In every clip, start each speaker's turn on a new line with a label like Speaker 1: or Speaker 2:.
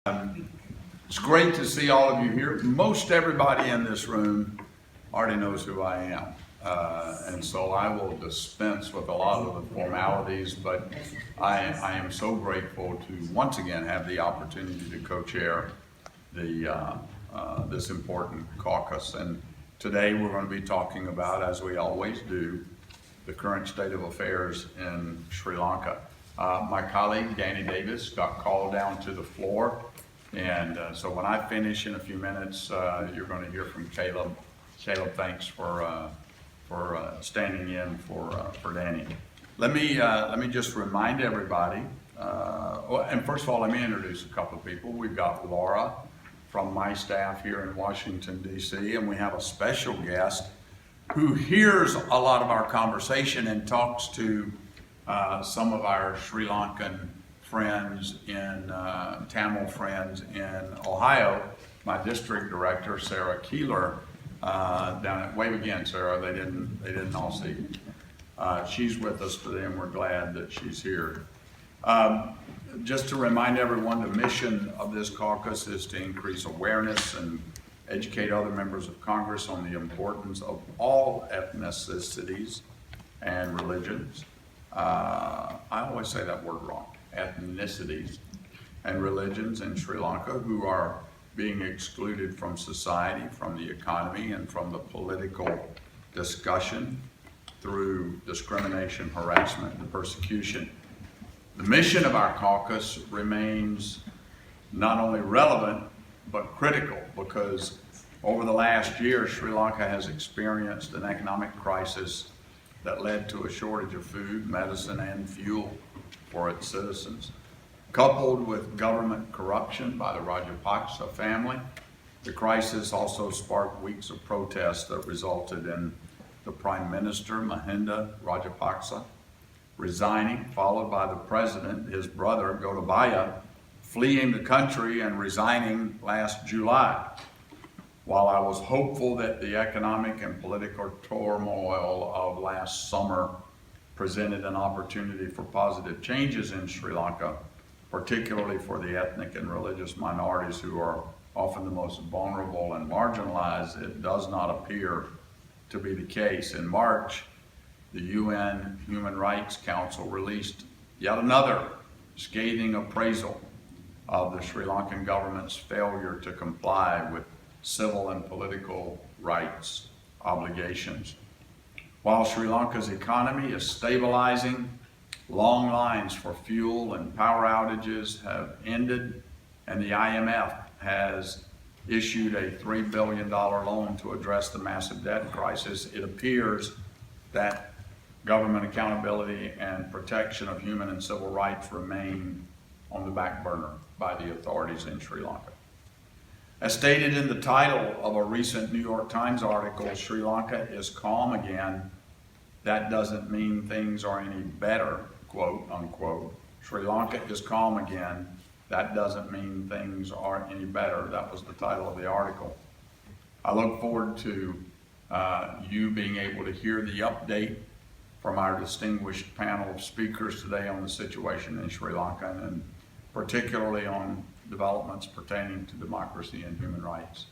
Speaker 1: It's great to see all of you here. Most everybody in this room already knows who I am. And so I will dispense with a lot of the formalities, but I am so grateful to once again have the opportunity to co-chair this important caucus. And today we're going to be talking about, as we always do, the current state of affairs in Sri Lanka. My colleague, Danny Davis, got called down to the floor. And so when I finish in a few minutes, you're going to hear from Caleb. Caleb, thanks for standing in for Danny. Let me just remind everybody. And first of all, let me introduce a couple of people. We've got Laura from my staff here in Washington, D.C., and we have a special guest who hears a lot of our conversation and talks to some of our Sri Lankan friends Tamil friends in Ohio. My district director, Sarah Keeler, down at wave again, Sarah. They didn't all see you. She's with us today, and we're glad that she's here. Just to remind everyone, the mission of this caucus is to increase awareness and educate other members of Congress on the importance of all ethnicities and religions. I always say that word wrong. Ethnicities and religions in Sri Lanka who are being excluded from society, from the economy, and from the political discussion through discrimination, harassment, and persecution. The mission of our caucus remains not only relevant, but critical, because over the last year, Sri Lanka has experienced an economic crisis that led to a shortage of food, medicine, and fuel for its citizens. Coupled with government corruption by the Rajapaksa family, the crisis also sparked weeks of protests that resulted in the Prime Minister, Mahinda Rajapaksa, resigning, followed by the President, his brother, Gotabaya, fleeing the country and resigning last July. While I was hopeful that the economic and political turmoil of last summer presented an opportunity for positive changes in Sri Lanka, particularly for the ethnic and religious minorities who are often the most vulnerable and marginalized, it does not appear to be the case. In March, the UN Human Rights Council released yet another scathing appraisal of the Sri Lankan government's failure to comply with civil and political rights obligations. While Sri Lanka's economy is stabilizing, long lines for fuel and power outages have ended, and the IMF has issued a $3 billion loan to address the massive debt crisis. It appears that government accountability and protection of human and civil rights remain on the back burner by the authorities in Sri Lanka. As stated in the title of a recent New York Times article, Sri Lanka is calm again. That doesn't mean things are any better, quote unquote. Sri Lanka is calm again. That doesn't mean things are any better. That was the title of the article. I look forward to you being able to hear the update from our distinguished panel of speakers today on the situation in Sri Lanka, and particularly on developments pertaining to democracy and human rights.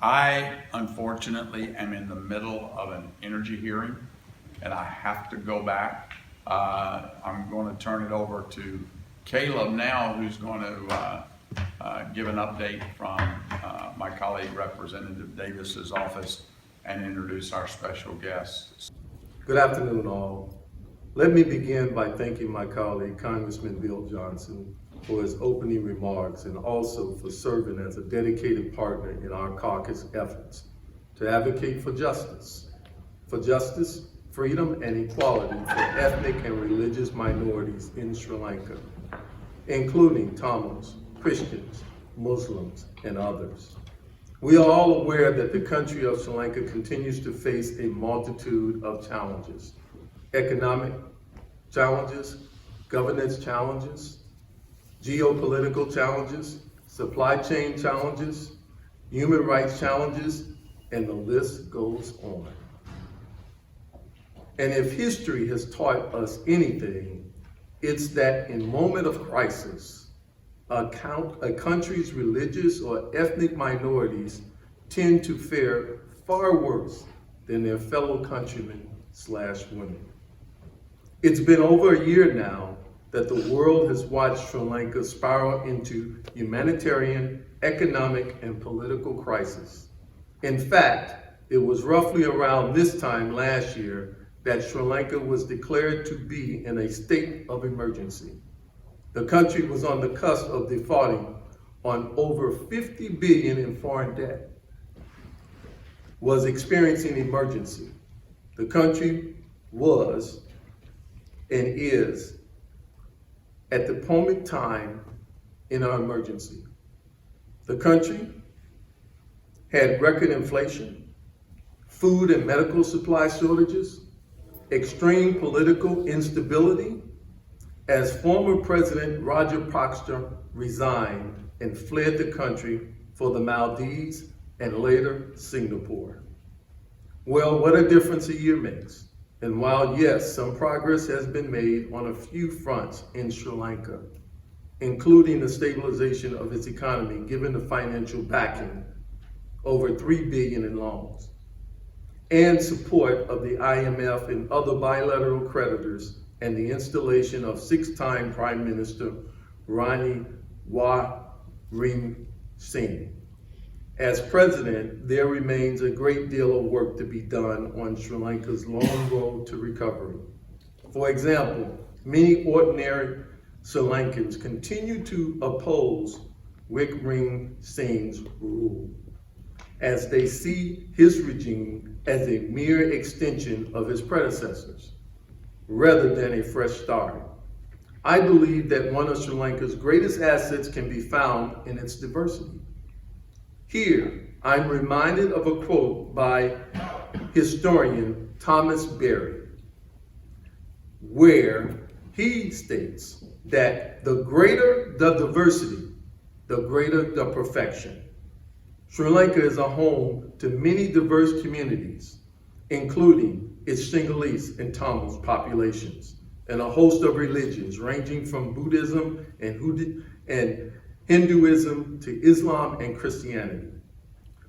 Speaker 1: I, unfortunately, am in the middle of an energy hearing, and I have to go back. I'm going to turn it over to Caleb now, who's going to give an update from my colleague, Representative Davis's office, and introduce our special guests.
Speaker 2: Good afternoon, all. Let me begin by thanking my colleague, Congressman Bill Johnson, for his opening remarks and also for serving as a dedicated partner in our caucus efforts to advocate for justice, freedom, and equality for ethnic and religious minorities in Sri Lanka, including Tamils, Christians, Muslims, and others. We are all aware that the country of Sri Lanka continues to face a multitude of challenges: economic challenges, governance challenges, geopolitical challenges, supply chain challenges, human rights challenges, and the list goes on. And if history has taught us anything, it's that in moment of crisis, a country's religious or ethnic minorities tend to fare far worse than their fellow countrymen/women. It's been over a year now that the world has watched Sri Lanka spiral into humanitarian, economic, and political crisis. In fact, it was roughly around this time last year that Sri Lanka was declared to be in a state of emergency. The country was on the cusp of defaulting on over 50 billion in foreign debt, was experiencing emergency. The country was and is at the moment time in our emergency. The country had record inflation, food and medical supply shortages, extreme political instability, as former President Rajapaksa resigned and fled the country for the Maldives and later Singapore. Well, what a difference a year makes. And while yes, some progress has been made on a few fronts in Sri Lanka, including the stabilization of its economy given the financial backing, over $3 billion in loans, and support of the IMF and other bilateral creditors, and the installation of six-time Prime Minister Ranil Wickremesinghe. As president, there remains a great deal of work to be done on Sri Lanka's long road to recovery. For example, many ordinary Sri Lankans continue to oppose Wickremesinghe's rule, as they see his regime as a mere extension of his predecessors, rather than a fresh start. I believe that one of Sri Lanka's greatest assets can be found in its diversity. Here, I'm reminded of a quote by historian Thomas Berry, where he states that the greater the diversity, the greater the perfection. Sri Lanka is a home to many diverse communities, including its Sinhalese and Tamil populations, and a host of religions ranging from Buddhism and Hinduism to Islam and Christianity.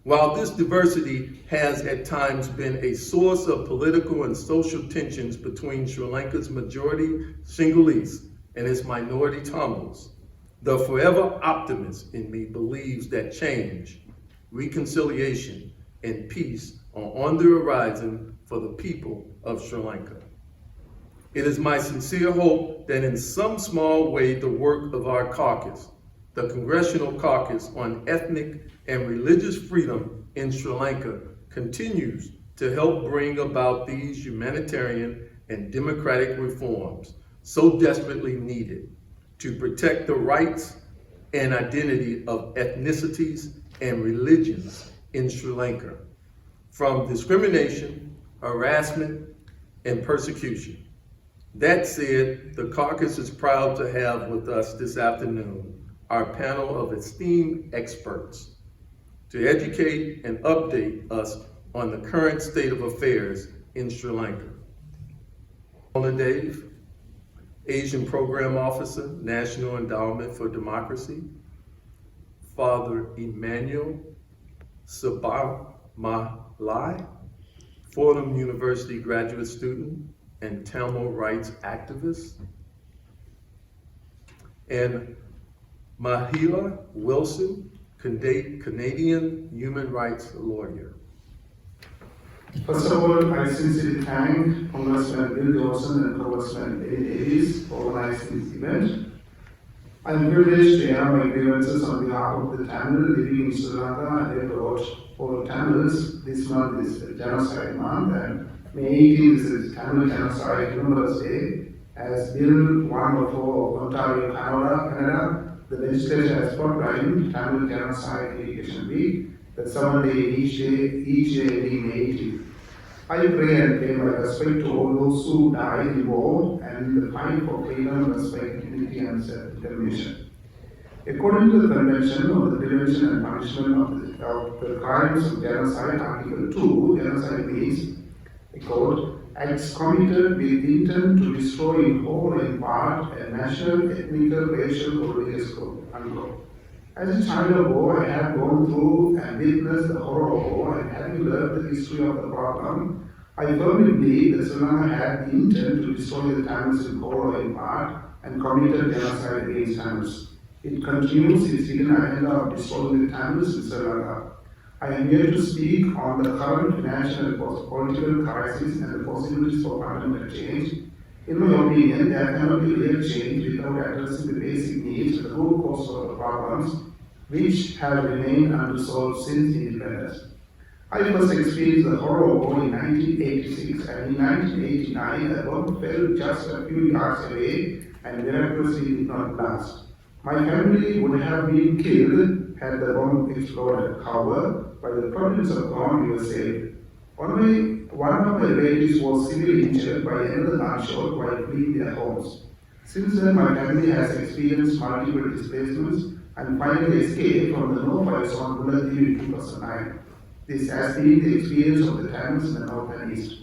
Speaker 2: While this diversity has at times been a source of political and social tensions between Sri Lanka's majority Sinhalese and its minority Tamils, the forever optimist in me believes that change, reconciliation, and peace are on the horizon for the people of Sri Lanka. It is my sincere hope that in some small way the work of our caucus, the Congressional Caucus on Ethnic and Religious Freedom in Sri Lanka, continues to help bring about these humanitarian and democratic reforms so desperately needed to protect the rights and identity of ethnicities and religions in Sri Lanka from discrimination, harassment, and persecution. That said, the caucus is proud to have with us this afternoon our panel of esteemed experts to educate and update us on the current state of affairs in Sri Lanka. Paula Dave, Asian Program Officer, National Endowment for Democracy. Father Emmanuel Sabamalai, Fordham University graduate student and Tamil rights activist. And Mahila Wilson, Canadian human rights lawyer.
Speaker 3: First of all, I sincerely thank Congressman Bill Dawson and Congressman Eddie Davis for organizing this event. I am privileged to air my grievances on behalf of the Tamil living in Sri Lanka, and therefore for Tamils. This month is Genocide Month, and May 18th is Tamil Genocide Remembrance Day. As Bill 104 of Ontario, Canada, the legislature has proclaimed Tamil Genocide Education Week, the 7 day each day being May 18th. I pray and pay my respect to all those who died in war and the fight for freedom, respect, dignity, and self-determination. According to the Convention on the Prevention and Punishment of the Crimes of Genocide, Article 2, genocide means, I quote, acts committed with intent to destroy in whole or in part a national, ethnic, racial, or religious group, unquote. As a child of war, I have gone through and witnessed the horror of war, and having learned the history of the problem, I firmly believe that Sri Lanka had the intent to destroy the Tamils in whole or in part and committed genocide against Tamils. It continues its hidden agenda of destroying the Tamils in Sri Lanka. I am here to speak on the current financial and political crisis and the possibilities for fundamental change. In my opinion, there cannot be real change without addressing the basic needs, the root cause of the problems, which have remained unresolved since independence. I first experienced the horror of war in 1986, and in 1989, a bomb fell just a few yards away and miraculously did not blast. My family would have been killed had the bomb exploded. However, by the providence of God, we were saved. One of my relatives was severely injured by another gunshot while fleeing their homes. Since then, my family has experienced multiple displacements and finally escaped from the no-fly zone Buddhist-Sinhala in 2009. This has been the experience of the Tamils in the north and east.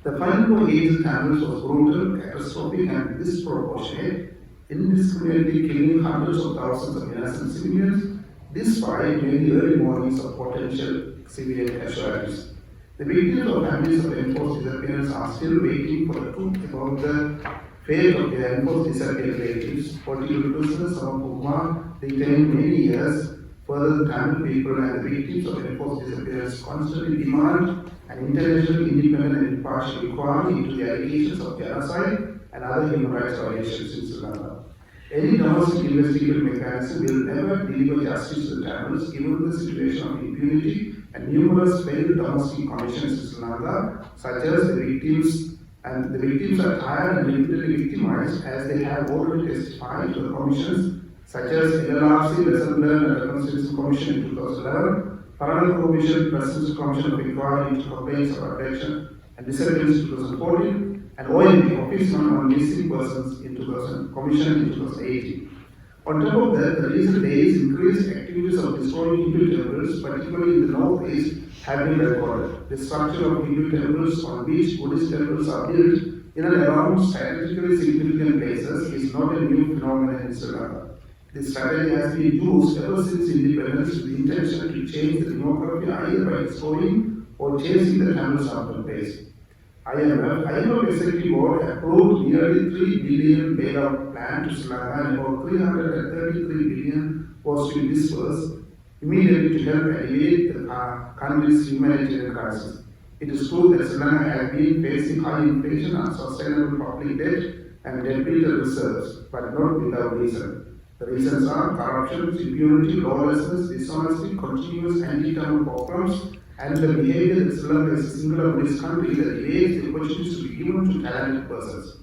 Speaker 3: The fight against the Tamils was brutal, catastrophic, and disproportionate, indiscriminately killing hundreds of thousands of innocent civilians, despite many early warnings of potential civilian casualties. The victims of families of enforced disappearance are still waiting for the truth about the fate of their enforced disappeared relatives. Political prisoners of whom detained many years. Further, the Tamil people and the victims of enforced disappearance constantly demand an international, independent, and impartial inquiry into the allegations of genocide and other human rights violations in Sri Lanka. Any domestic investigative mechanism will never deliver justice to the Tamils, given the situation of impunity and numerous failed domestic commissions in Sri Lanka, such as the victims, and the victims are tired and repeatedly victimized, as they have already testified to the commissions such as LLRC, Lesson Learned and Reconciliation Commission in 2011, Parallel Commission, President's Commission of Inquiry into Complaints of Abduction and Disappearance in 2014, and OMP, Office on Missing Persons in 2000, Commission in 2018. On top of that, the recent days increased activities of destroying Hindu temples, particularly in the northeast, have been recorded. Destruction of Hindu temples on which Buddhist temples are built in and around strategically significant places is not a new phenomenon in Sri Lanka. This strategy has been used ever since independence with the intention to change the demography either by destroying or chasing the Tamils out of place. IMF Executive Board approved nearly 3 billion bailout plan to Sri Lanka, and about 333 billion was to be disbursed immediately to help alleviate the country's humanitarian crisis. It is true that Sri Lanka has been facing high inflation, unsustainable public debt, and depleted reserves, but not without reason. The reasons are corruption, impunity, lawlessness, dishonesty, continuous anti-Tamil programs, and the behavior that Sri Lanka is a singular Buddhist country that evades the opportunities to be given to talented persons.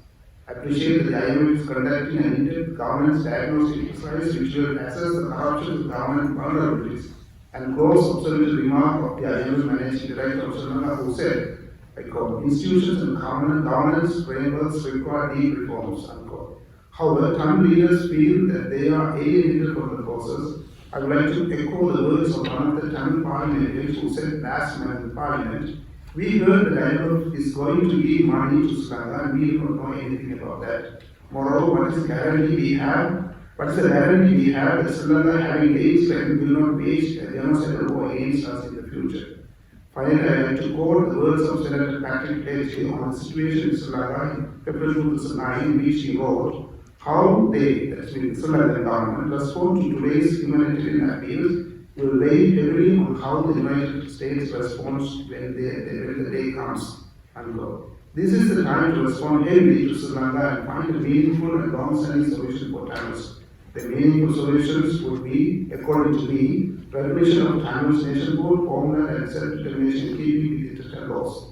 Speaker 3: I appreciate that the IMF is conducting an in-depth governance diagnostic exercise which will assess the corruption of government vulnerabilities, and close observation remark of the IMF Managing Director of Sri Lanka, who said, I quote, institutions and governance frameworks require deep reforms, unquote. However, Tamil leaders feel that they are alienated from the process. I would like to echo the words of one of the Tamil parliamentarians who said last month in Parliament, we heard that IMF is going to give money to Sri Lanka and we don't know anything about that. Moreover, what is the guarantee we have? What is the guarantee we have that Sri Lanka, having gained strength, will not wage a genocidal war against us in the future? Finally, I like to quote the words of Senator Patrick Leahy on the situation in Sri Lanka in February 2009, in which he wrote, how they, that's meaning the Sri Lankan government, respond to today's humanitarian appeals will weigh heavily on how the United States responds when the day comes, unquote. This is the time to respond heavily to Sri Lanka and find a meaningful and long-standing solution for Tamils. The meaningful solutions would be, according to me, recognition of Tamils nationhood, homeland, and self-determination in keeping with international laws.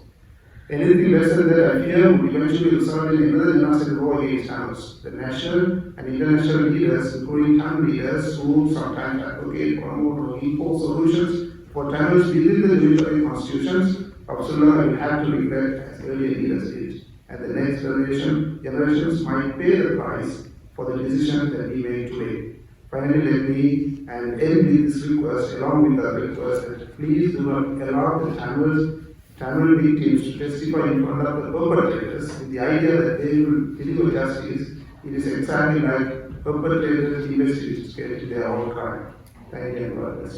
Speaker 3: Anything less than that, I fear, would eventually result in another genocidal war against Tamils. The national and international leaders, including Tamil leaders, who sometimes advocate, promote, or impose solutions for Tamils within the unitary constitutions of Sri Lanka will have to regret as earlier leaders did. And the next generations might pay the price for the decisions that we made today. Finally, let me end with this request, along with the request that please do not allow the Tamils Tamil victims to testify in front of the perpetrators with the idea that they will deliver justice. It is exactly like perpetrators investigate their own crime. Thank you very much.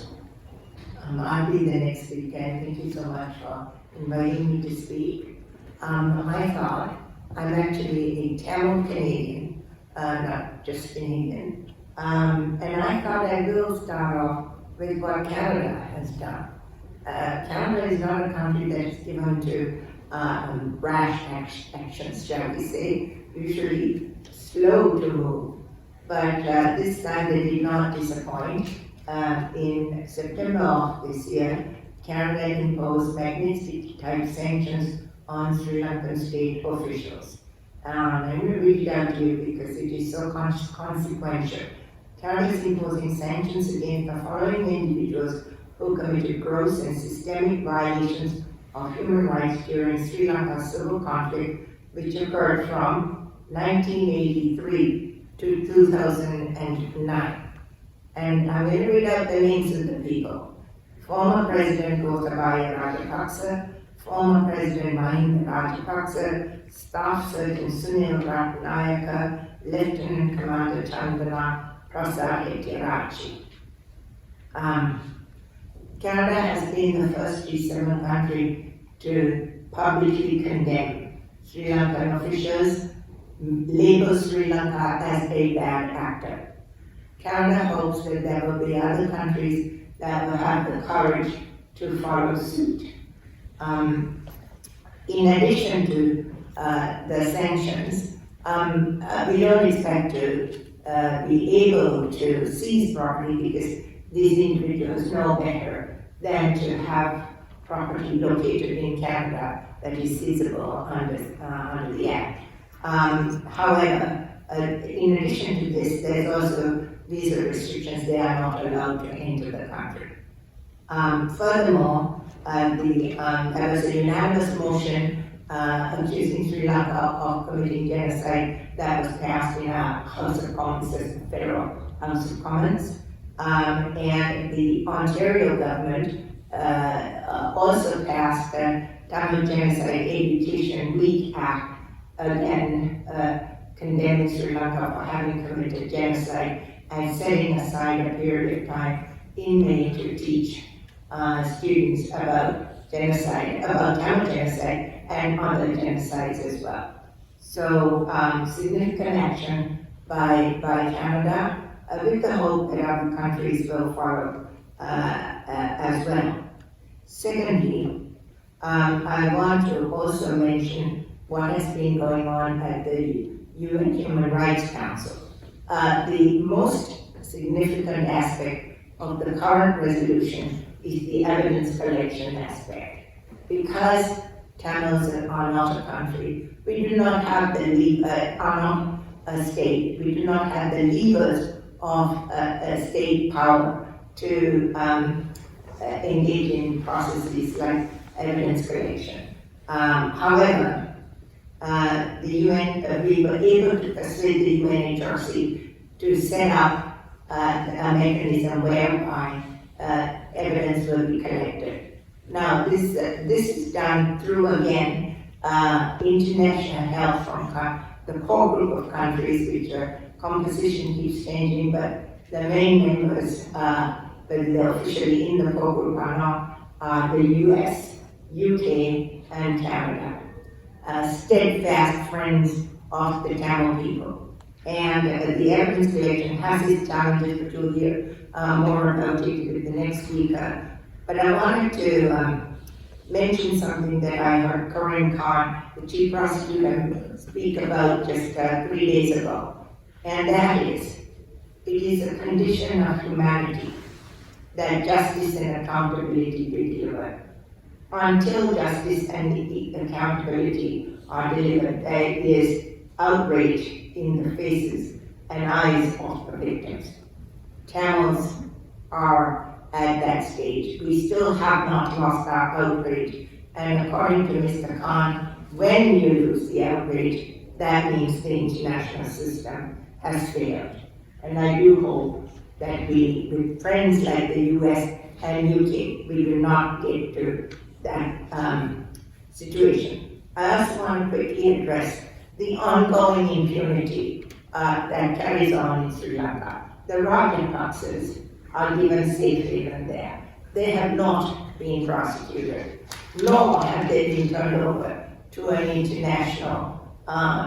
Speaker 4: I'll be the next speaker. Thank you so much for inviting me to speak. I thought I'm actually a Tamil Canadian, not just Canadian. And I thought I will start off with what Canada has done. Canada is not a country that's given to rash actions, shall we say, usually slow to move. But this time they did not disappoint. In September of this year, Canada imposed Magnitsky-type sanctions on Sri Lankan state officials. I'm going to read it out to you because it is so consequential. Canada is imposing sanctions against the following individuals who committed gross and systemic violations of human rights during Sri Lanka's civil conflict, which occurred from 1983 to 2009. And I'm going to read out the names of the people. Former President Gotabaya Rajapaksa, former President Mahinda Rajapaksa, Staff Sergeant Sunil Ratnayaka, Lieutenant Commander Chandana Prasad Hetirachi. Canada has been the first G7 country to publicly condemn Sri Lankan officials, label Sri Lanka as a bad actor. Canada hopes that there will be other countries that will have the courage to follow suit. In addition to the sanctions, we don't expect to be able to seize property because these individuals know better than to have property located in Canada that is seizable under the Act. However, in addition to this, there's also visa restrictions. They are not allowed to enter the country. Furthermore, there was a unanimous motion accusing Sri Lanka of committing genocide that was passed in our House of Commons, the Federal House of Commons. And the Ontario government also passed the Tamil Genocide Education Week Act, again condemning Sri Lanka for having committed genocide and setting aside a period of time in May to teach students about genocide, about Tamil genocide and other genocides as well. So significant action by Canada with the hope that other countries will follow as well. Secondly, I want to also mention what has been going on at the UN Human Rights Council. The most significant aspect of the current resolution is the evidence collection aspect. Because Tamils are not a country, we do not have are not a state, we do not have the levers of a state power to engage in processes like evidence collection. However, the UN, we were able to persuade the UNHRC to set up a mechanism whereby evidence will be collected. Now, this is done through, again, international help from the core group of countries, which composition keeps changing, but the main members, but they're officially in the core group are not the US, UK, and Canada. Steadfast friends of the Tamil people. And the evidence collection has its challenges, which we'll hear more about it with the next speaker. But I wanted to mention something that I heard Corinne Carr, the chief prosecutor, speak about just 3 days ago. And that is, it is a condition of humanity that justice and accountability be delivered. Until justice and accountability are delivered, there is outrage in the faces and eyes of the victims. Tamils are at that stage. We still have not lost our outrage. And according to Mr. Khan, when you lose the outrage, that means the international system has failed. And I do hope that we, with friends like the US and UK, we will not get to that situation. I also want to quickly address the ongoing impunity that carries on in Sri Lanka. The Rajapaksas are given safe haven there. They have not been prosecuted, nor have they been turned over to an international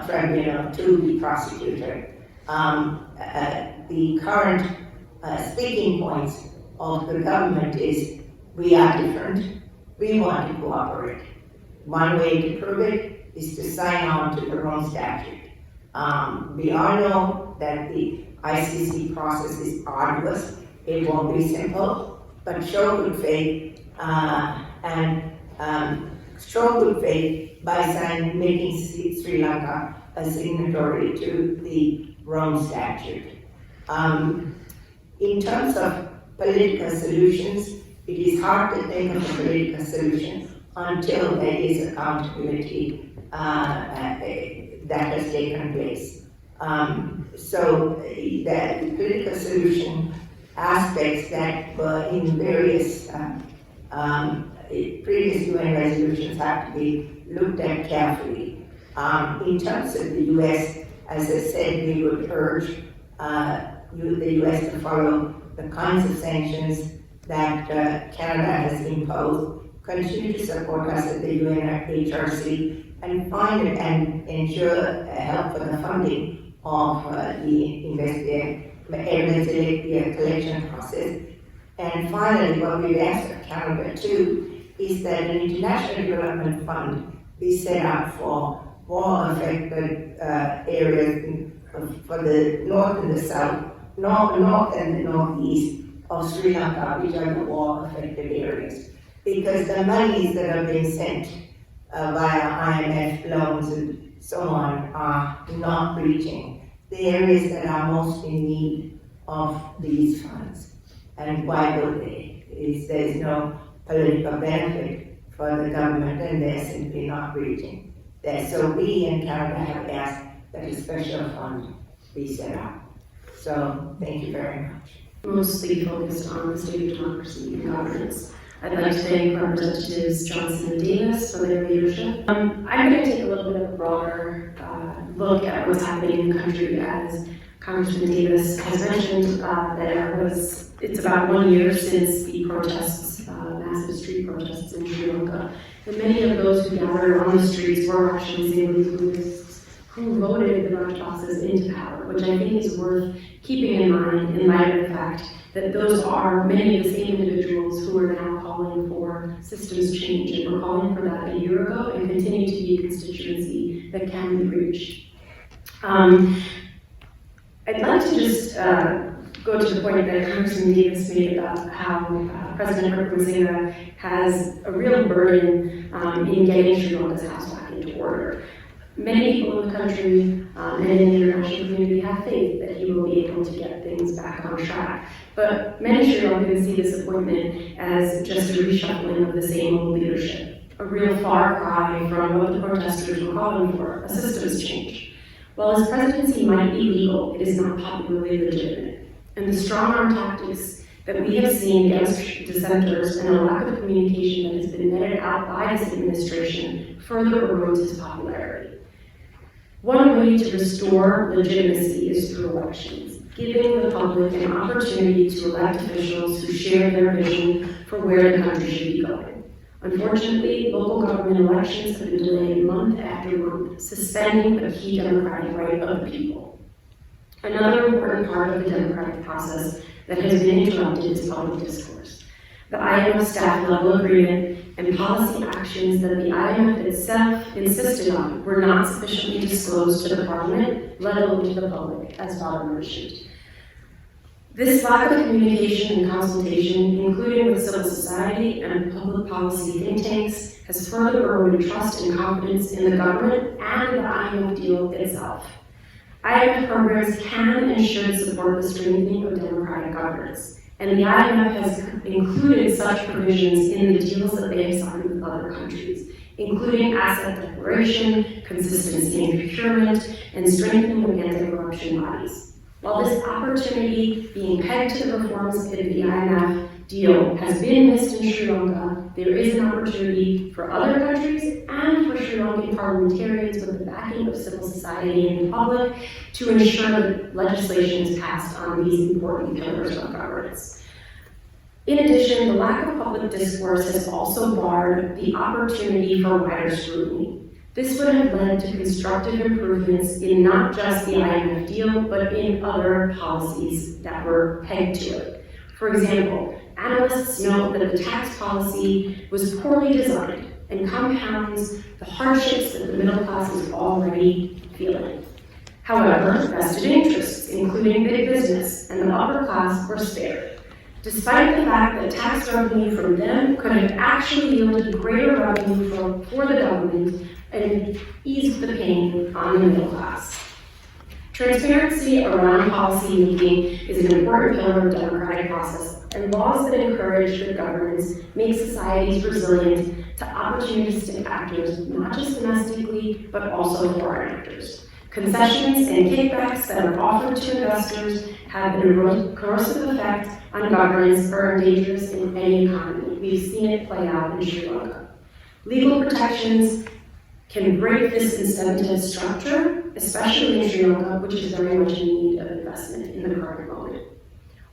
Speaker 4: tribunal to be prosecuted. The current speaking points of the government is, we are different, we want to cooperate. One way to prove it is to sign on to the Rome Statute. We all know that the ICC process is arduous, it won't be simple, but show good faith show good faith by making Sri Lanka a signatory to the Rome Statute. In terms of political solutions, it is hard to think of a political solution until there is accountability that has taken place. So the political solution aspects that were in various previous UN resolutions have to be looked at carefully. In terms of the US, as I said, we would urge the US to follow the kinds of sanctions that Canada has imposed, continue to support us at the UNHRC, and find and ensure help for the funding of the evidence collection process. And finally, what we've asked of Canada too is that an international development fund be set up for war-affected areas for the north and the south, north and the northeast of Sri Lanka, which are the war-affected areas. Because the monies that are being sent via IMF loans and so on are not reaching the areas that are most in need of these funds. And why would they? There's no political benefit for the government, and they're simply not reaching there. So we in Canada have asked that a special fund be set up. So thank you very much.
Speaker 5: Mostly focused on the state of democracy and governance. I'd like to thank Representatives Johnson and Davis for their leadership. I'm going to take a little bit of a broader look at what's happening in the country. As Congressman Davis has mentioned, it's about 1 year since the protests, massive street protests in Sri Lanka. And many of those who gathered on the streets were actually Sinhalese Buddhists who voted the Rajapaksas into power, which I think is worth keeping in mind in light of the fact that those are many of the same individuals who are now calling for systems change, and were calling for that a year ago and continue to be a constituency that can be reached. I'd like to just go to the point that Congressman Davis made about how President Briefings has a real burden in getting Sri Lanka's house back into order. Many people in the country and in the international community have faith that he will be able to get things back on track. But many Sri Lankans see this appointment as just a reshuffling of the same old leadership, a real far cry from what the protesters were calling for, a systems change. While his presidency might be legal, it is not popularly legitimate. And the strong-arm tactics that we have seen against dissenters and a lack of communication that has been meted out by this administration further erodes his popularity. One way to restore legitimacy is through elections, giving the public an opportunity to elect officials who share their vision for where the country should be going. Unfortunately, local government elections have been delayed month after month, suspending a key democratic right of the people. Another important part of the democratic process that has been interrupted is public discourse. The IMF staff level agreement and policy actions that the IMF itself insisted on were not sufficiently disclosed to the Parliament, let alone to the public, as Father mentioned. This lack of communication and consultation, including with civil society and public policy think tanks, has further eroded trust and confidence in the government and the IMF deal itself. IMF programs can and should support the strengthening of democratic governance, and the IMF has included such provisions in the deals that they have signed with other countries, including asset declaration, consistency in procurement, and strengthening of anti-corruption bodies. While this opportunity being pegged to the reforms of the IMF deal has been missed in Sri Lanka, there is an opportunity for other countries and for Sri Lankan parliamentarians with the backing of civil society and the public to ensure that legislation is passed on these important pillars of governance. In addition, the lack of public discourse has also barred the opportunity for wider scrutiny. This would have led to constructive improvements in not just the IMF deal, but in other policies that were pegged to it. For example, analysts note that the tax policy was poorly designed and compounds the hardships that the middle class is already feeling. However, vested interests, including big business and the upper class, were spared, despite the fact that tax revenue from them could have actually yielded greater revenue for the government and eased the pain on the middle class. Transparency around policy making is an important pillar of the democratic process, and laws that encourage good governance make societies resilient to opportunistic actors, not just domestically, but also foreign actors. Concessions and kickbacks that are offered to investors have an corrosive effect on governance or are dangerous in any economy. We've seen it play out in Sri Lanka. Legal protections can break this incentive structure, especially in Sri Lanka, which is very much in need of investment in the current moment.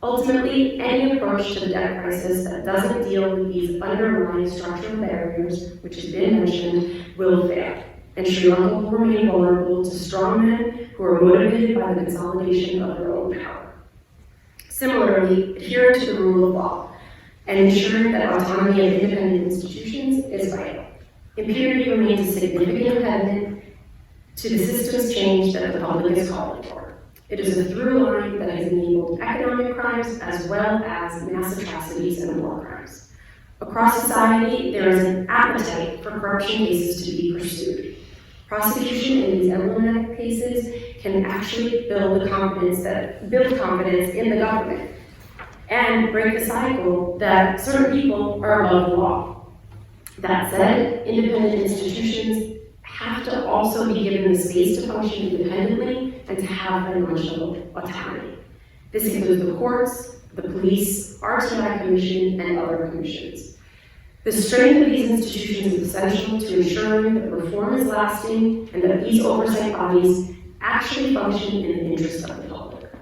Speaker 5: Ultimately, any approach to the debt crisis that doesn't deal with these underlying structural barriers, which has been mentioned, will fail, and Sri Lanka will remain vulnerable to strongmen who are motivated by the consolidation of their own power. Similarly, adhering to the rule of law and ensuring that autonomy of independent institutions is vital. Impunity remains a significant impediment to the systems change that the public is calling for. It is a through line that has enabled economic crimes as well as mass atrocities and war crimes. Across society, there is an appetite for corruption cases to be pursued. Prosecution in these emblematic cases can actually build confidence in the government and break the cycle that certain people are above the law. That said, independent institutions have to also be given the space to function independently and to have financial autonomy. This includes the courts, the police, RTI Commission, and other commissions. The strength of these institutions is essential to ensuring that reform is lasting and that these oversight bodies actually function in the interest of the public.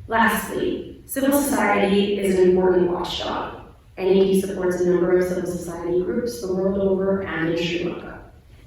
Speaker 5: Lastly, civil society is an important watchdog. NAD supports a number of civil society groups the world over and in Sri Lanka.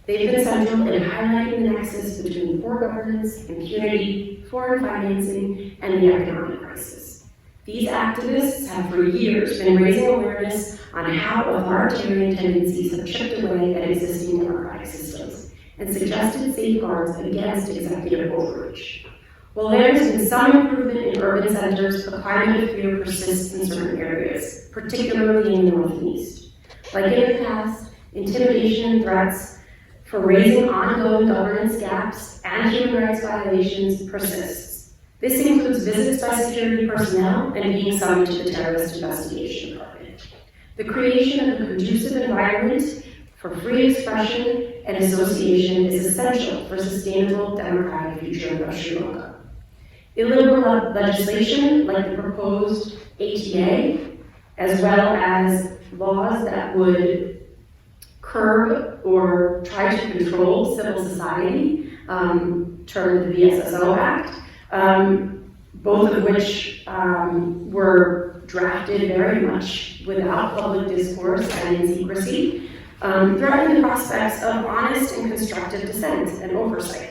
Speaker 5: They've been central in highlighting the nexus between poor governance, impunity, foreign financing, and the economic crisis. These activists have for years been raising awareness on how authoritarian tendencies have chipped away at existing democratic systems and suggested safeguards against executive overreach. While there has been some improvement in urban centers, the climate of fear persists in certain areas, particularly in the North and East. Like in the past, intimidation and threats for raising ongoing governance gaps and human rights violations persists. This includes visits by security personnel and being summoned to the Terrorist Investigation Department. The creation of a conducive environment for free expression and association is essential for sustainable democratic future of Sri Lanka. Illiberal legislation, like the proposed ATA, as well as laws that would curb or try to control civil society, termed the VSSO Act, both of which were drafted very much without public discourse and in secrecy, threaten the prospects of honest and constructive dissent and oversight.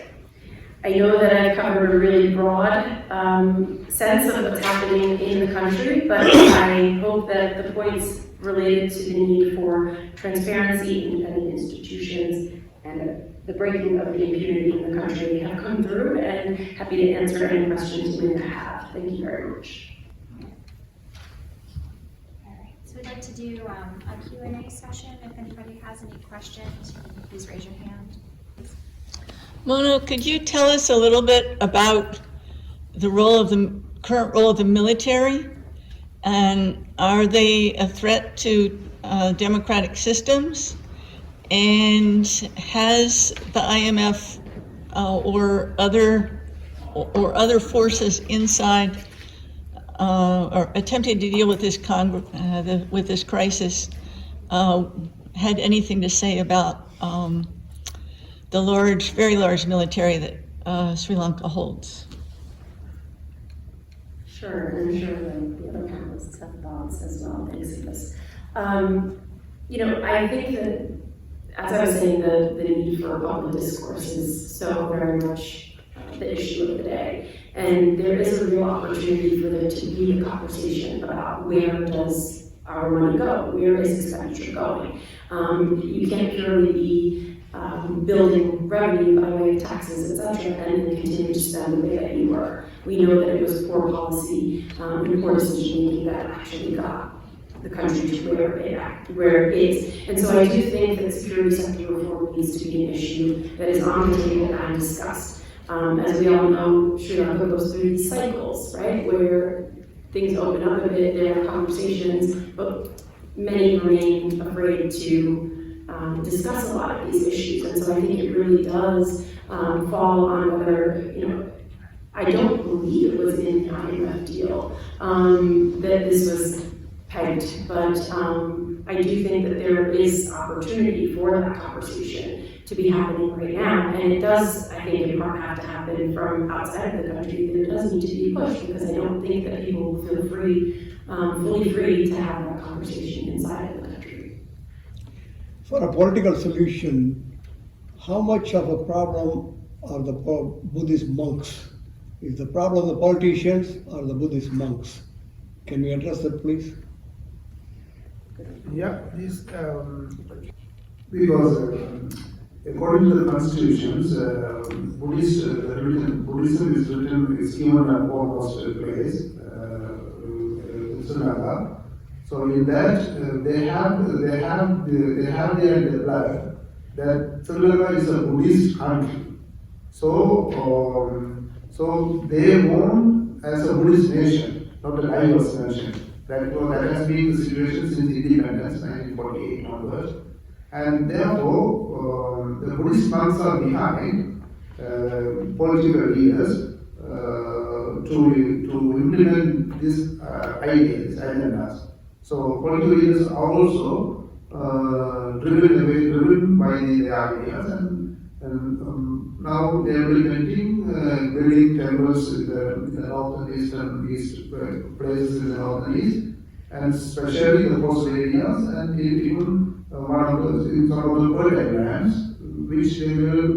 Speaker 5: I know that I've covered a really broad sense of what's happening in the country, but I hope that the points related to the need for transparency, independent institutions, and the breaking of the impunity in the country have come through, and happy to answer any questions you may have. Thank you very much.
Speaker 6: All right, so we'd like to do a Q&A session. If anybody has any questions, please raise your hand.
Speaker 7: Mona, could you tell us a little bit about the current role of the military, and are they a threat to democratic systems? And has the IMF or other forces inside or attempting to deal with this with this crisis, had anything to say about the very large military that Sri Lanka holds.
Speaker 5: Sure, and I'm sure the other panelists have thoughts as well. Thanks for this. I think that, as I was saying, the need for public discourse is so very much the issue of the day. And there is a real opportunity for there to be a conversation about where does our money go? Where is expenditure going? You can't purely be building revenue by way of taxes, et cetera, and then continue to spend the way that you were. We know that it was poor policy and poor decision making that actually got the country to where it is. And so I do think that security sector reform needs to be an issue that is on the table and discussed. As we all know, Sri Lanka goes through these cycles, right, where things open up a bit, there are conversations, but many remain afraid to discuss a lot of these issues. And so I think it really does fall on whether, I don't believe it was in the IMF deal that this was pegged, but I do think that there is opportunity for that conversation to be happening right now, and it does, I think, in part have to happen from outside of the country. There does need to be a push, because I don't think that people will feel fully free to have that conversation inside of the country.
Speaker 8: For a political solution, how much of a problem are the Buddhist monks? Is the problem the politicians or the Buddhist monks? Can we address that, please?
Speaker 3: Yeah, this, because according to the constitutions, Buddhism is given a foremost place in Sri Lanka. So in that, they have their blood that Sri Lanka is a Buddhist country. So they won as a Buddhist nation, not a diverse nation. That has been the situation since independence, 1948 onwards. And therefore, the Buddhist monks are behind political leaders to implement these ideas, agendas. So political leaders are also driven by the ideas, and now they are implementing building temples in the north and east places in the north and east, and especially the coastal areas, and even in some of the fertile lands, which they will,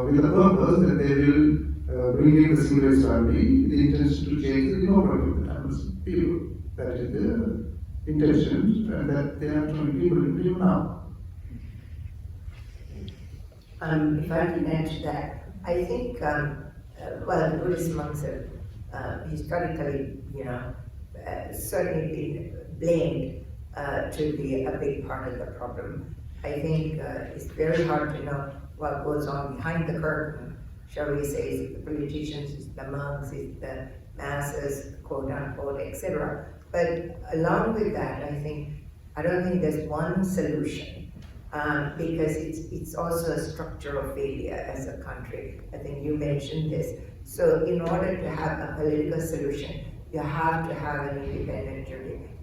Speaker 3: with the purpose that they will bring in the civilized family, with the intention to change the demographic of the Tamil people. That is the intention, and that they are trying to implement now.
Speaker 4: If I can add to that, I think, the Buddhist monks have historically, certainly been blamed to be a big part of the problem. I think it's very hard to know what goes on behind the curtain, shall we say, is it the politicians, is it the monks, is it the masses, quote unquote, etc. But along with that, I don't think there's one solution. Because it's also a structural failure as a country. I think you mentioned this. So in order to have a political solution, you have to have an independent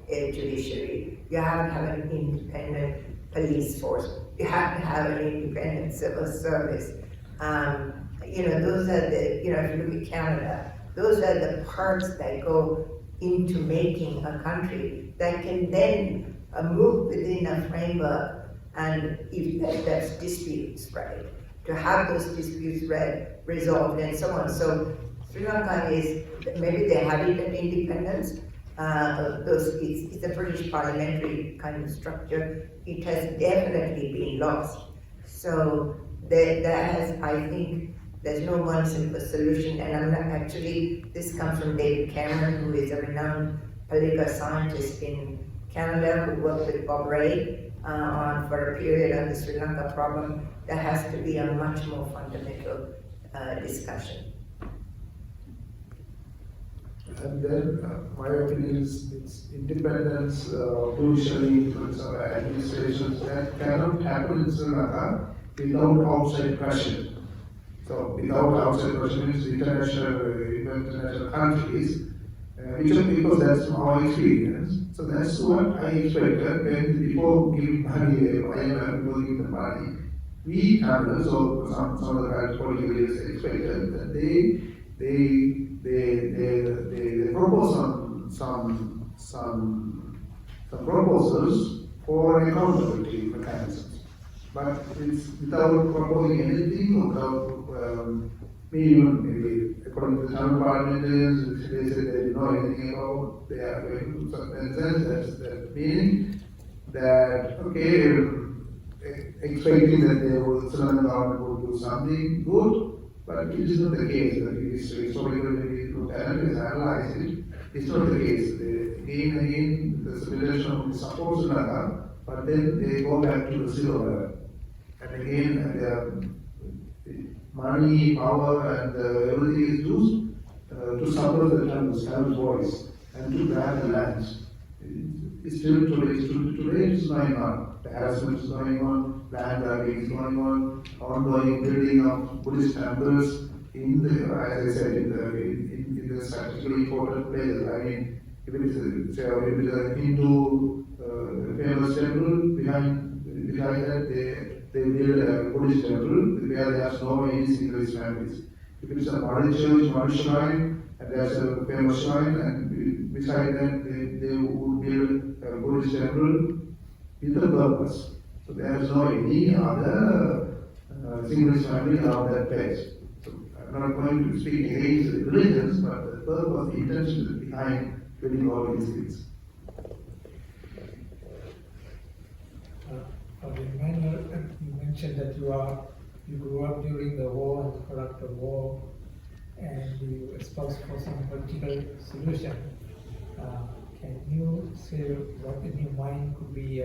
Speaker 4: judiciary. You have to have an independent police force. You have to have an independent civil service. Those are the, if you look at Canada, those are the parts that go into making a country that can then move within a framework. And if that's disputes, right, to have those disputes resolved and so on. So Sri Lanka is, maybe they had it at independence, it's a British parliamentary kind of structure. It has definitely been lost. So I think there's no one simple solution, and I'm not actually, this comes from David Cameron, who is a renowned political scientist in Canada, who worked with Bob Rae for a period on the Sri Lanka problem. There has to be a much more fundamental discussion.
Speaker 3: And then my opinion is it's independence, judiciary influence of administrations that cannot happen in Sri Lanka without outside pressure. So without outside pressure means international countries because that's our experience. So that's what I expected when before giving money away, before giving the money, we Tamils or some of the political leaders expected that they propose some proposals for accountability mechanisms. But it's without proposing anything, without maybe according to the Tamil parliamentarians, they said they didn't know anything about, they are going to certain sense, that meaning that, okay, expecting that they will, Sri Lankan government will do something good, but it is not the case. Historically, we look at it, analyze it, it's not the case. Again and again, the Federation supports Sri Lanka, but then they go back to the zero level. And again, money, power, and everything is used to suppress the Tamil voice and to grab the lands. It's still today it's going on. The harassment is going on, land grabbing is going on, ongoing building of Buddhist temples in the, as I said, in the strategically important places. I mean, if it is a Hindu famous temple, behind that they build a Buddhist temple where there are no any single families. If it is a modern church, modern shrine, and there's a famous shrine, and beside that they would build a Buddhist temple with a purpose. So there is no any other single family around that place. So I'm not going to speak against the religions, but the purpose, the intention behind building all these things.
Speaker 9: Emmanuel, you mentioned that you grew up during the war and the product of war, and you espoused for some political solution. Can you say what in your mind could be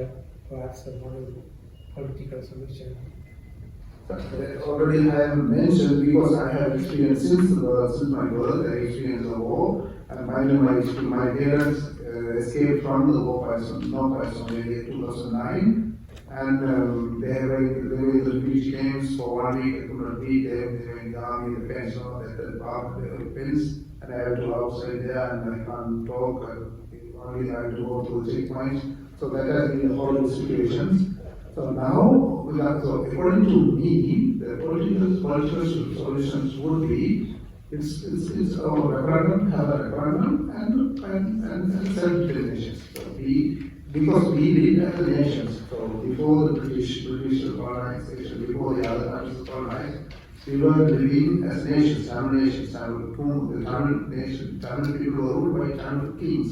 Speaker 9: perhaps a model political solution?
Speaker 3: Already I have mentioned, because I have experienced since my birth, I experienced the war, and my parents escaped from the war by some 2009. And they were in the beach games for 1 week. I could not be there. They were in the army, the fence, at the park, the fence, and I had to outside there, and I can't talk. Only I had to go to the checkpoints. So that has been a horrible situation. So now, according to me, the political solutions would be it's a referendum, have a referendum, and self-determination. So because we live as a nation, so before the British colonization, before the other countries colonized, we were living as nations, Tamil people were ruled by Tamil kings,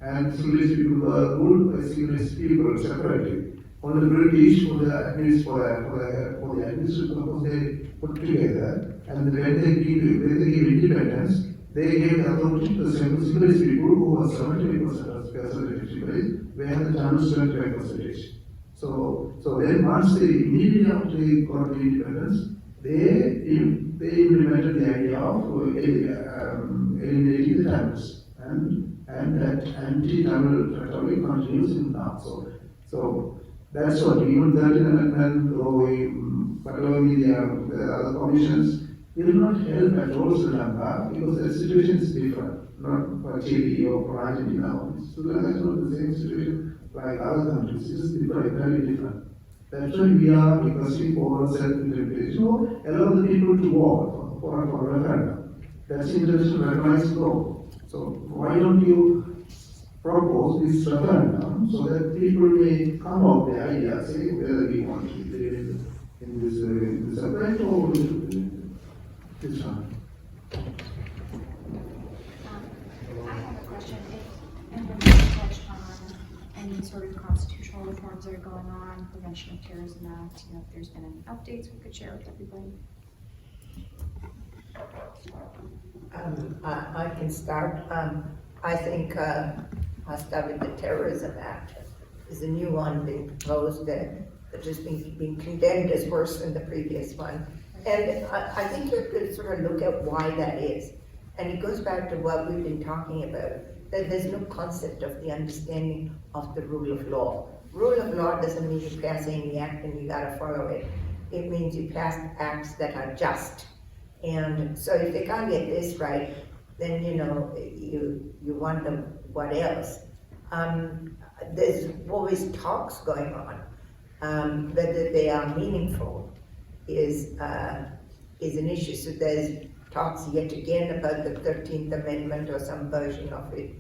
Speaker 3: and Sinhalese people were ruled by Sinhalese people separately. Only the British for the administrative purpose they put together, and when they gave independence, they gave the authority to the Sinhalese people who were 70% where the Tamils 25%. So then once they immediately after they got the independence, they implemented the idea of eliminating the Tamils, and that anti-Tamil rhetoric continues in now. So that's what even 13th Amendment, whatever the other commissions will not help at all Sri Lanka, because the situation is different. Not for Chile or for Argentina. Sri Lanka is not the same situation like other countries. It is different, very different. That's why we are requesting for self-determination. Allow the people to vote for a referendum. That's international recognized law. So why don't you propose this referendum so that people may come up with the idea, say whether we want to live in this separate or this one.
Speaker 6: I have a question. If anyone wants to touch on any sort of constitutional reforms that are going on, Prevention of Terrorism Act, if there's been any updates we could share with everybody.
Speaker 4: I can start. I think I'll start with the Terrorism Act. There's a new one being proposed that has been condemned as worse than the previous one. And I think you have to sort of look at why that is. And it goes back to what we've been talking about, that there's no concept of the understanding of the rule of law. Rule of law doesn't mean you pass any act and you gotta follow it. It means you pass acts that are just. And so if they can't get this right, then, you know, you wonder what else. There's always talks going on, whether they are meaningful is an issue. So there's talks yet again about the 13th Amendment or some version of it.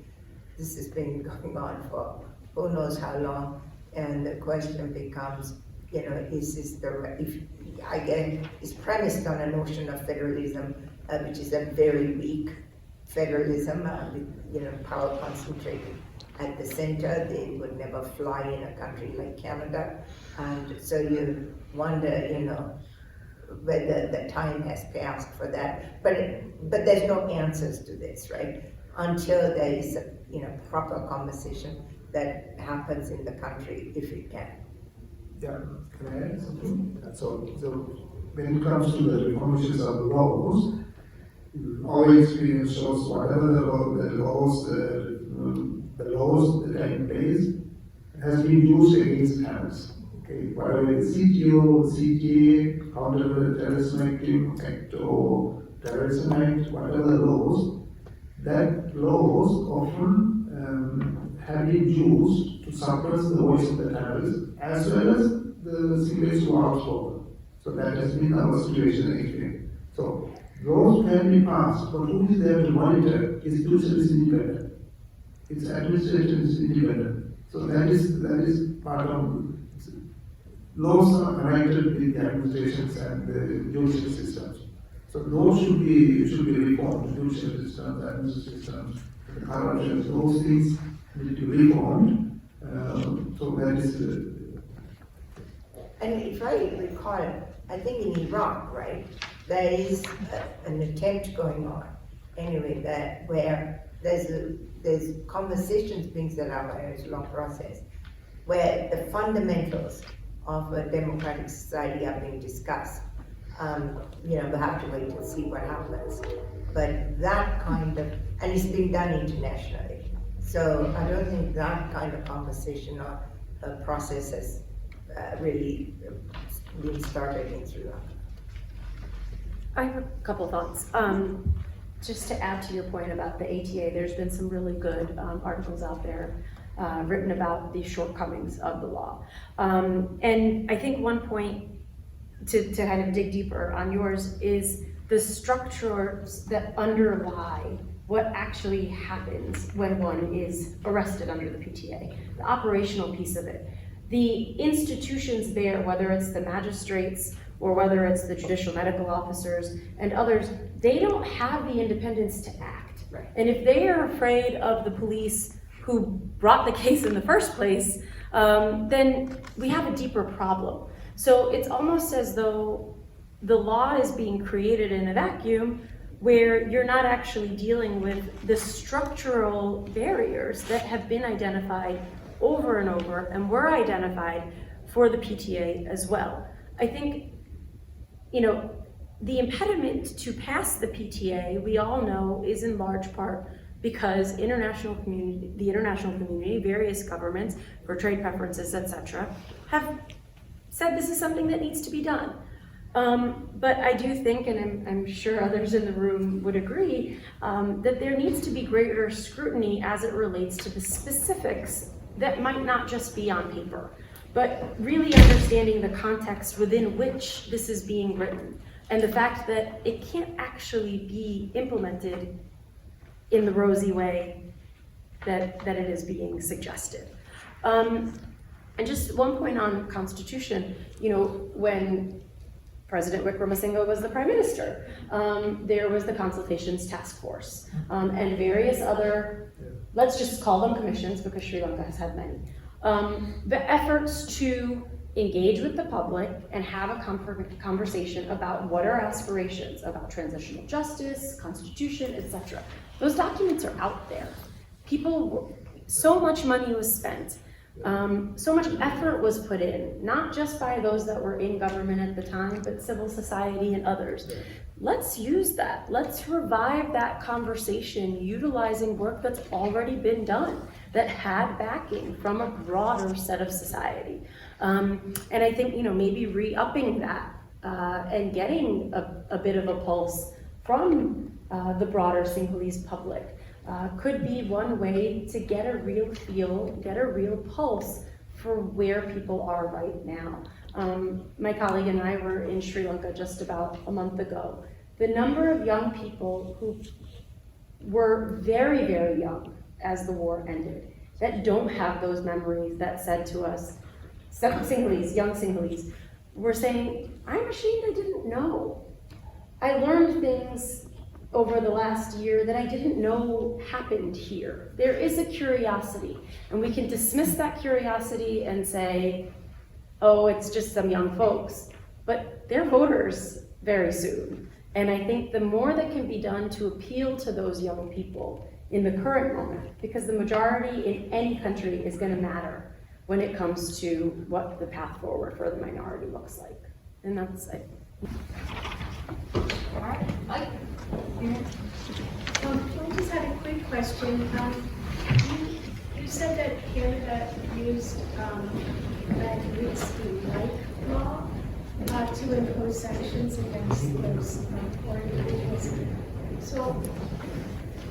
Speaker 4: This has been going on for who knows how long, and the question becomes, you know, is this it's premised on a notion of federalism, which is a very weak federalism, with, you know, power concentrated at the center. They would never fly in a country like Canada, and so you wonder, you know, whether the time has passed for that. But there's no answers to this, right? Until there is a, you know, proper conversation that happens in the country, if it can.
Speaker 3: Yeah, can I add something? So when it comes to the reformations of the laws, our experience shows whatever the laws that are in place has been used against Tamils. Okay, whatever the CTO, CTA, Counter-Terrorism Act or Terrorism Act, whatever the laws, that laws often have been used to suppress the voice of the Tamils as well as the Sinhalese who are outspoken. So that has been our situation again. So laws can be passed, but who is there to monitor? Institution is independent. Its administration is independent. So that is part of laws are connected with the administrations and the judicial systems. So those should be reformed, judicial systems, administrative systems, the corruptions, those things need to be reformed. So that is
Speaker 4: And if I recall, I think in Iraq, right, there is an attempt going on, anyway, where there's conversations being set up, it's a long process, where the fundamentals of a democratic society are being discussed. You know, we'll have to wait and see what happens. But that kind of, and it's being done internationally. So I don't think that kind of conversation or process has really been started in Sri Lanka.
Speaker 5: I have a couple thoughts. Just to add to your point about the ATA, there's been some really good articles out there written about the shortcomings of the law. And I think one point to kind of dig deeper on yours is the structures that underlie what actually happens when one is arrested under the PTA, the operational piece of it. The institutions there, whether it's the magistrates or whether it's the judicial medical officers and others, they don't have the independence to act.
Speaker 4: Right.
Speaker 5: And if they are afraid of the police who brought the case in the first place, then we have a deeper problem. So it's almost as though the law is being created in a vacuum where you're not actually dealing with the structural barriers that have been identified over and over and were identified for the PTA as well. I think, you know, the impediment to pass the PTA, we all know, is in large part because the international community, various governments for trade preferences, etc., have said this is something that needs to be done. But I do think, and I'm sure others in the room would agree, that there needs to be greater scrutiny as it relates to the specifics that might not just be on paper, but really understanding the context within which this is being written and the fact that it can't actually be implemented in the rosy way that it is being suggested. And just one point on Constitution, you know, when President Wickremesinghe was the Prime Minister, there was the Consultations Task Force and various other, let's just call them commissions because Sri Lanka has had many, the efforts to engage with the public and have a conversation about what are aspirations about transitional justice, constitution, etc. Those documents are out there. So much money was spent. So much effort was put in, not just by those that were in government at the time, but civil society and others. Let's use that. Let's revive that conversation utilizing work that's already been done, that had backing from a broader set of society. And I think, you know, maybe re-upping that and getting a bit of a pulse from the broader Sinhalese public, could be one way to get a real feel, get a real pulse for where people are right now. My colleague and I were in Sri Lanka just about a month ago. The number of young people who were very, very young as the war ended, that don't have those memories, that said to us, some Sinhalese, young Sinhalese, were saying, I'm ashamed I didn't know. I learned things over the last year that I didn't know happened here. There is a curiosity, and we can dismiss that curiosity and say, oh, it's just some young folks, but they're voters very soon. And I think the more that can be done to appeal to those young people in the current moment, because the majority in any country is going to matter when it comes to what the path forward for the minority looks like. And that's it.
Speaker 10: I just had a quick question. You said that Canada used Magnitsky-like law to impose sanctions against those poor individuals. So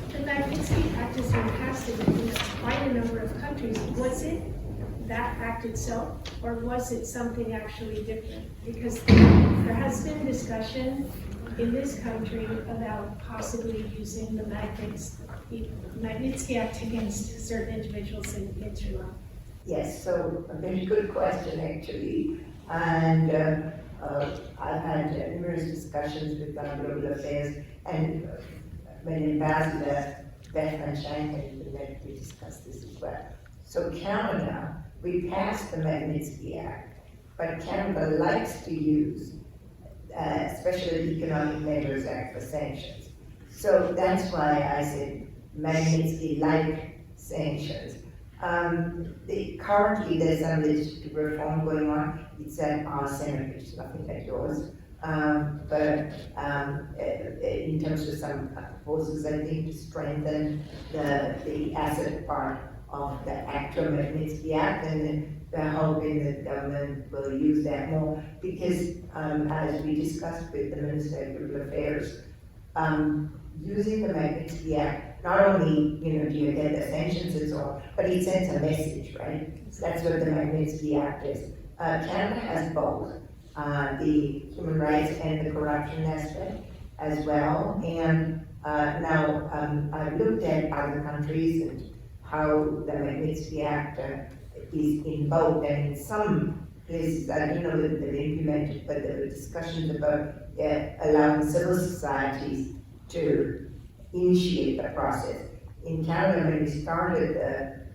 Speaker 10: the Magnitsky Act has been passed in quite a number of countries. Was it that act itself, or was it something actually different? Because there has been discussion in this country about possibly using the Magnitsky Act against certain individuals in Sri Lanka.
Speaker 4: Yes, so a very good question actually. And I've had numerous discussions with our global affairs, and when Ambassador Bethman Shank we discussed this as well. So Canada, we passed the Magnitsky Act, but Canada likes to use Special Economic Measures Act for sanctions. So that's why I said Magnitsky-like sanctions. Currently there's some legislative reform going on. It's at our Senate, which is nothing like yours. But in terms of some proposals, I think, to strengthen the asset part of the actual Magnitsky Act, and they're hoping that government will use that more, because as we discussed with the Minister of Global Affairs, using the Magnitsky Act, not only do you get the sanctions and so on, but it sends a message, right? So that's what the Magnitsky Act is. Canada has both the human rights and the corruption aspect as well. And now I've looked at other countries and how the Magnitsky Act is invoked, and in some places, I don't know that they've implemented, but there were discussions about allowing civil societies to initiate the process. In Canada, when we started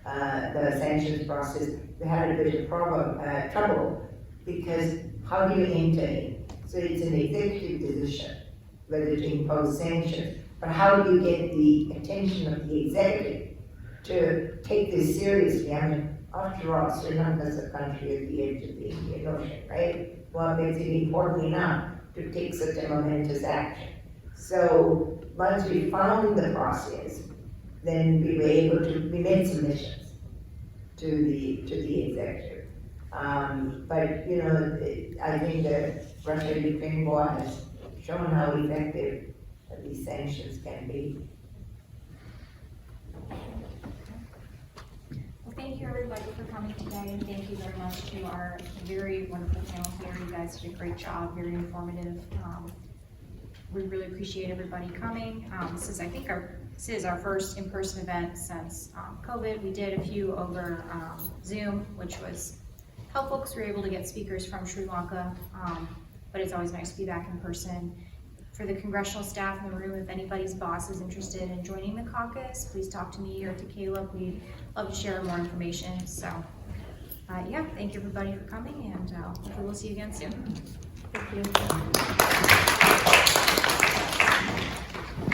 Speaker 4: the sanctions process, we had a bit of trouble, because how do you enter in? So it's an executive decision whether to impose sanctions, but how do you get the attention of the executive to take this seriously? I mean, after all, Sri Lanka is a country at the edge of the Indian Ocean, right? What makes it important enough to take such a momentous action? So once we found the process, then we were able to, we made submissions to the executive. But I think the Russia-Ukraine war has shown how effective these sanctions can be.
Speaker 6: Well, thank you everybody for coming today, and thank you very much to our very wonderful panel here. You guys did a great job, very informative. We really appreciate everybody coming. This is our first in-person event since COVID. We did a few over Zoom, which was helpful because we were able to get speakers from Sri Lanka, but it's always nice to be back in person. For the congressional staff in the room, if anybody's boss is interested in joining the caucus, please talk to me or to Caleb. We'd love to share more information. So yeah, thank you everybody for coming, and hopefully we'll see you again soon.
Speaker 5: Thank you.